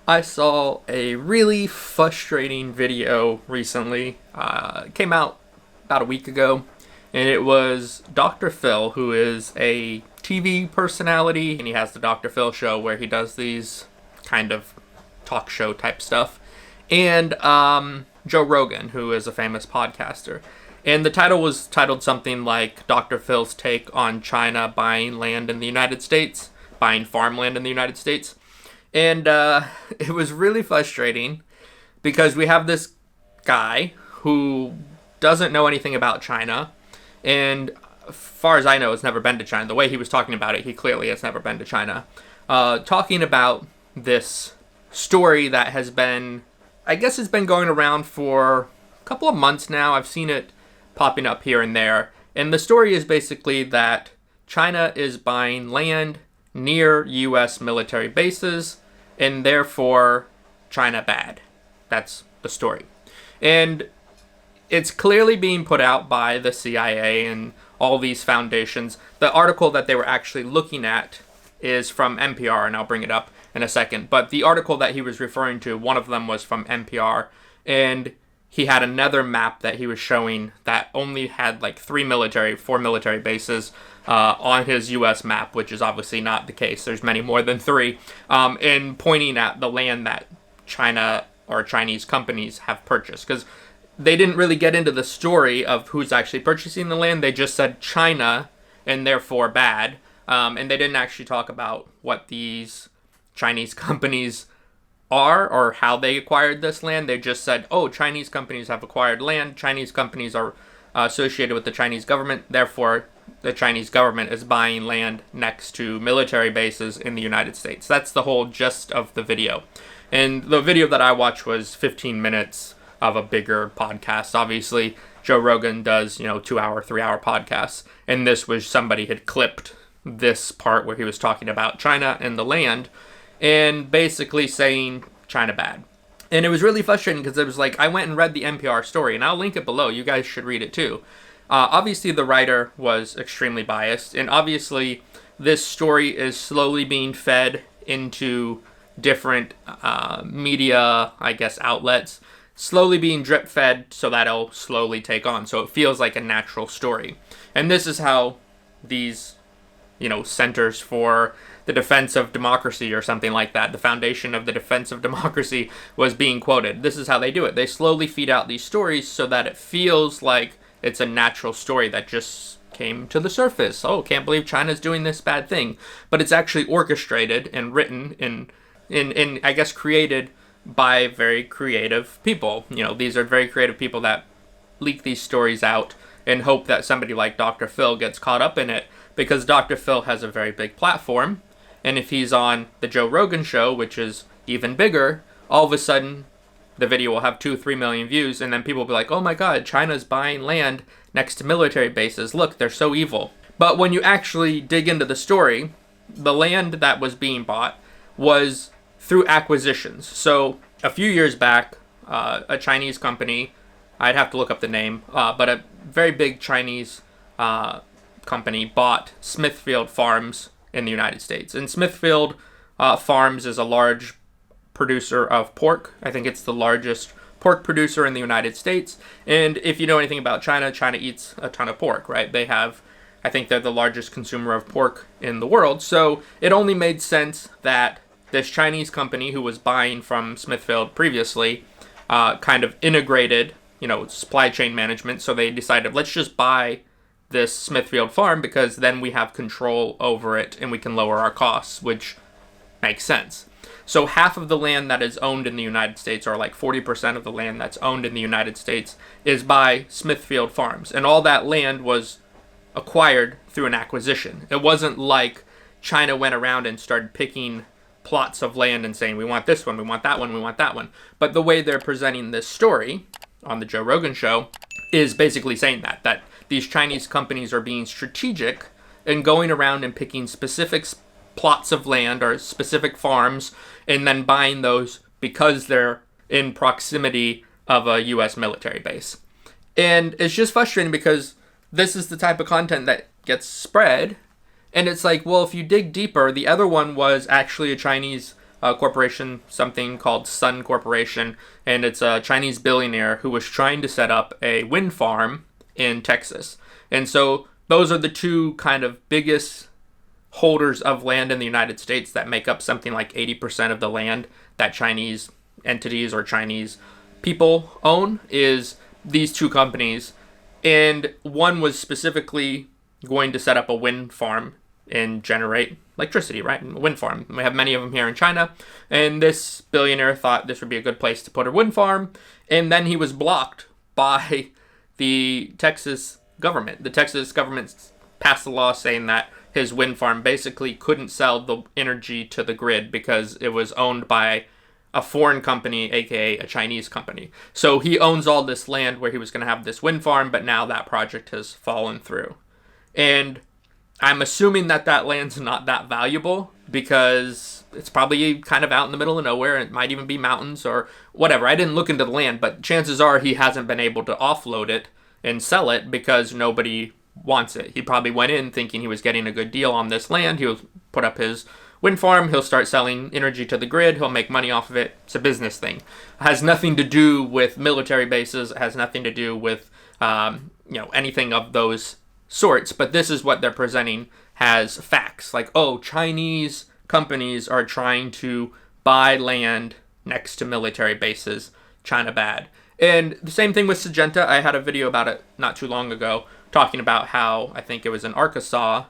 I saw a really frustrating video recently. It came out about a week ago, and it was Dr. Phil, who is a TV personality, and he has the Dr. Phil show where he does these kind of talk show type stuff, and Joe Rogan, who is a famous podcaster. And the title was titled something like Dr. Phil's take on China buying land in the United States, buying farmland in the United States. And it was really frustrating because we have this guy who doesn't know anything about China. And as far as I know, has never been to China. The way he was talking about it, he clearly has never been to China. Talking about this story that has been, I guess it's been going around for a couple of months now. I've seen it popping up here and there. And the story is basically that China is buying land near U.S. military bases, and therefore China bad. That's the story. And it's clearly being put out by the CIA and all these foundations. The article that they were actually looking at is from NPR, and I'll bring it up in a second. But the article that he was referring to, one of them was from NPR, and he had another map that he was showing that only had like four military bases on his U.S. map, which is obviously not the case. There's many more than three, and pointing at the land that China or Chinese companies have purchased. Because they didn't really get into the story of who's actually purchasing the land. They just said China, and therefore bad. And they didn't actually talk about what these Chinese companies are or how they acquired this land. They just said, oh, Chinese companies have acquired land. Chinese companies are associated with the Chinese government. Therefore, the Chinese government is buying land next to military bases in the United States. That's the whole gist of the video. And the video that I watched was 15 minutes of a bigger podcast. Obviously, Joe Rogan does, 2-hour, 3-hour podcasts. And this was somebody had clipped this part where he was talking about China and the land and basically saying China bad. And it was really frustrating because it was like, I went and read the NPR story, and I'll link it below. You guys should read it too. Obviously, the writer was extremely biased, and obviously, this story is slowly being fed into different media, I guess, outlets, slowly being drip fed so that it'll slowly take on. So it feels like a natural story. And this is how these, Centers for the Defense of Democracy or something like that, the Foundation of the Defense of Democracy was being quoted. This is how they do it. They slowly feed out these stories so that it feels like it's a natural story that just came to the surface. Oh, can't believe China's doing this bad thing. But it's actually orchestrated and written in I guess, created by very creative people. These are very creative people that leak these stories out and hope that somebody like Dr. Phil gets caught up in it, because Dr. Phil has a very big platform. And if he's on the Joe Rogan show, which is even bigger, all of a sudden the video will have 2-3 million views, and then people will be like, oh my god, China's buying land next to military bases. Look, they're so evil. But when you actually dig into the story, the land that was being bought was through acquisitions. So a few years back, a Chinese company, I'd have to look up the name, but a very big Chinese company bought Smithfield Farms in the United States. And Smithfield Farms is a large producer of pork. I think it's the largest pork producer in the United States. And if you know anything about China, China eats a ton of pork, right? I think they're the largest consumer of pork in the world. So it only made sense that this Chinese company who was buying from Smithfield previously kind of integrated, supply chain management. So they decided, let's just buy this Smithfield farm because then we have control over it and we can lower our costs, which makes sense. So half of the land that is owned in the United States, or like 40% of the land that's owned in the United States, is by Smithfield Farms. And all that land was acquired through an acquisition. It wasn't like China went around and started picking plots of land and saying, we want this one, we want that one, we want that one. But the way they're presenting this story on the Joe Rogan show is basically saying that these Chinese companies are being strategic and going around and picking specific plots of land or specific farms and then buying those because they're in proximity of a U.S. military base. And it's just frustrating because this is the type of content that gets spread. And it's like, well, if you dig deeper, the other one was actually a Chinese corporation, something called Sun Corporation, and it's a Chinese billionaire who was trying to set up a wind farm in Texas. And so those are the two kind of biggest holders of land in the United States that make up something like 80% of the land that Chinese entities or Chinese people own, is these two companies. And one was specifically going to set up a wind farm and generate electricity, right? A wind farm. We have many of them here in China. And this billionaire thought this would be a good place to put a wind farm. And then he was blocked by the Texas government. The Texas government passed a law saying that his wind farm basically couldn't sell the energy to the grid because it was owned by a foreign company, aka a Chinese company. So he owns all this land where he was going to have this wind farm, but now that project has fallen through. And I'm assuming that that land's not that valuable because it's probably kind of out in the middle of nowhere. It might even be mountains or whatever. I didn't look into the land, but chances are he hasn't been able to offload it and sell it because nobody wants it. He probably went in thinking he was getting a good deal on this land. He'll put up his wind farm. He'll start selling energy to the grid. He'll make money off of it. It's a business thing. It has nothing to do with military bases. It has nothing to do with anything of those sorts. But this is what they're presenting as facts. Like, oh, Chinese companies are trying to buy land next to military bases. China bad. And the same thing with Syngenta. I had a video about it not too long ago talking about how, I think it was in Arkansas,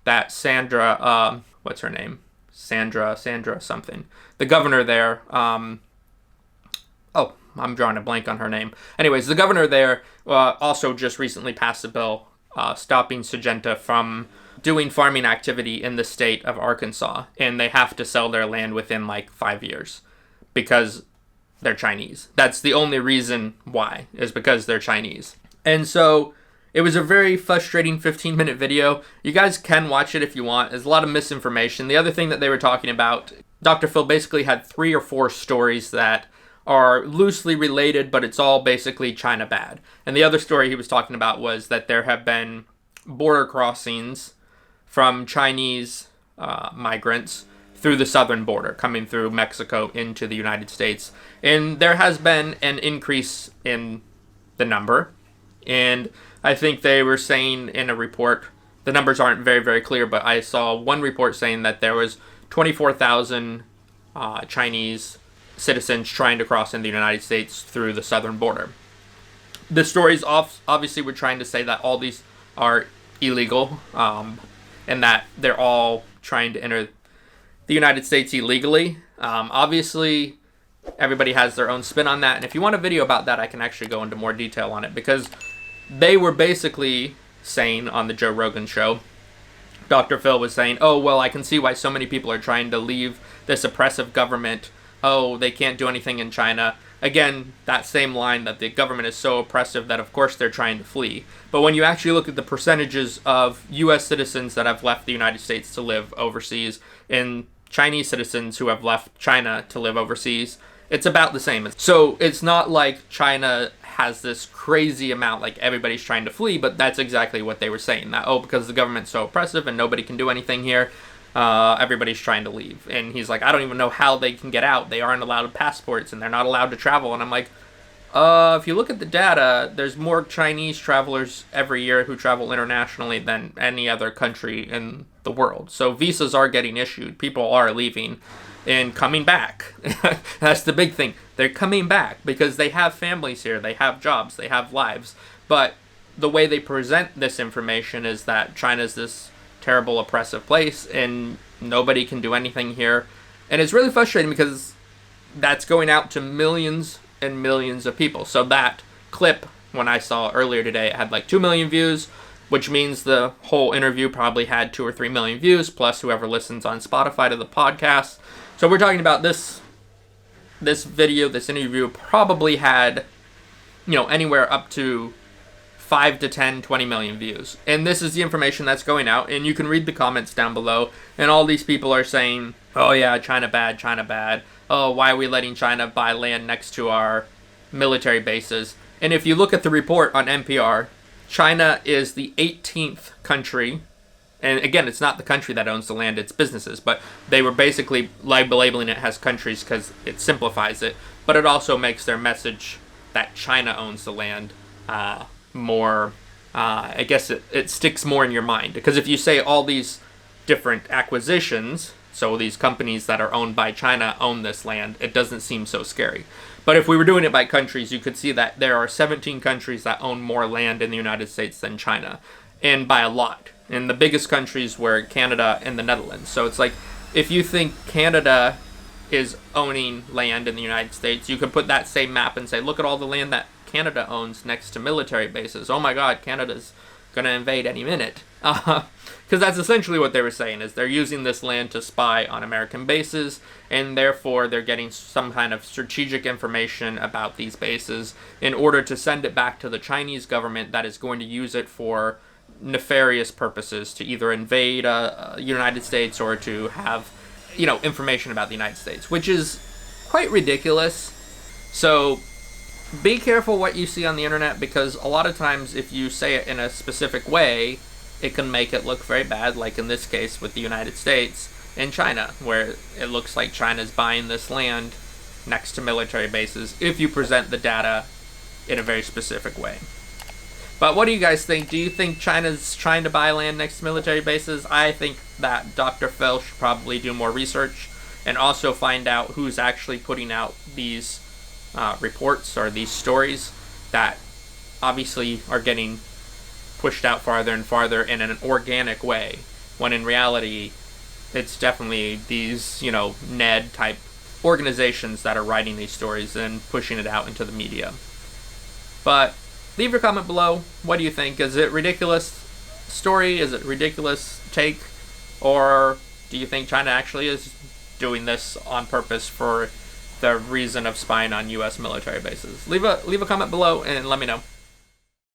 that Sandra, what's her name? Sandra something. The governor there, I'm drawing a blank on her name. Anyways, the governor there also just recently passed a bill stopping Syngenta from doing farming activity in the state of Arkansas. And they have to sell their land within like 5 years because they're Chinese. That's the only reason why, is because they're Chinese. And so it was a very frustrating 15-minute video. You guys can watch it if you want. There's a lot of misinformation. The other thing that they were talking about, Dr. Phil basically had 3 or 4 stories that are loosely related, but it's all basically China bad. And the other story he was talking about was that there have been border crossings from Chinese migrants through the southern border, coming through Mexico into the United States. And there has been an increase in the number. And I think they were saying in a report, the numbers aren't very, very clear, but I saw one report saying that there was 24,000 Chinese citizens trying to cross in the United States through the southern border. The stories obviously were trying to say that all these are illegal, and that they're all trying to enter the United States illegally. Obviously, everybody has their own spin on that, and if you want a video about that, I can actually go into more detail on it, because they were basically saying on the Joe Rogan show, Dr. Phil was saying, oh, well, I can see why so many people are trying to leave this oppressive government. Oh, they can't do anything in China. Again, that same line that the government is so oppressive that, of course, they're trying to flee. But when you actually look at the percentages of U.S. citizens that have left the United States to live overseas and Chinese citizens who have left China to live overseas, it's about the same. So it's not like China has this crazy amount, like everybody's trying to flee, but that's exactly what they were saying. That, oh, because the government's so oppressive and nobody can do anything here, everybody's trying to leave. And he's like, I don't even know how they can get out. They aren't allowed passports and they're not allowed to travel. And I'm like, if you look at the data, there's more Chinese travelers every year who travel internationally than any other country in the world. So visas are getting issued. People are leaving and coming back. That's the big thing. They're coming back because they have families here. They have jobs. They have lives. But the way they present this information is that China's this terrible, oppressive place and nobody can do anything here. And it's really frustrating because that's going out to millions and millions of people. So that clip, when I saw earlier today, it had like 2 million views, which means the whole interview probably had 2 or 3 million views, plus whoever listens on Spotify to the podcast. So we're talking about this video, this interview probably had, anywhere up to 5 to 10, 20 million views. And this is the information that's going out, and you can read the comments down below, and all these people are saying, oh yeah, China bad, China bad. Oh, why are we letting China buy land next to our military bases? And if you look at the report on NPR, China is the 18th country And again, it's not the country that owns the land, it's businesses. But they were basically labeling it as countries because it simplifies it. But it also makes their message that China owns the land more, I guess it sticks more in your mind. Because if you say all these different acquisitions, so these companies that are owned by China own this land, it doesn't seem so scary. But if we were doing it by countries, you could see that there are 17 countries that own more land in the United States than China, and by a lot. And the biggest countries were Canada and the Netherlands. So it's like, if you think Canada is owning land in the United States, you could put that same map and say, look at all the land that Canada owns next to military bases. Oh my God, Canada's going to invade any minute. Because that's essentially what they were saying, is they're using this land to spy on American bases, and therefore they're getting some kind of strategic information about these bases in order to send it back to the Chinese government that is going to use it for nefarious purposes, to either invade United States or to have, information about the United States, which is quite ridiculous. So be careful what you see on the internet, because a lot of times if you say it in a specific way, it can make it look very bad, like in this case with the United States and China, where it looks like China's buying this land next to military bases if you present the data in a very specific way. But what do you guys think? Do you think China's trying to buy land next to military bases? I think that Dr. Phil should probably do more research and also find out who's actually putting out these reports or these stories that obviously are getting pushed out farther and farther in an organic way, when in reality it's definitely these, Ned type organizations that are writing these stories and pushing it out into the media. But leave your comment below. What do you think? Is it ridiculous story? Is it ridiculous take? Or do you think China actually is doing this on purpose for the reason of spying on U.S. military bases? Leave a comment below and let me know.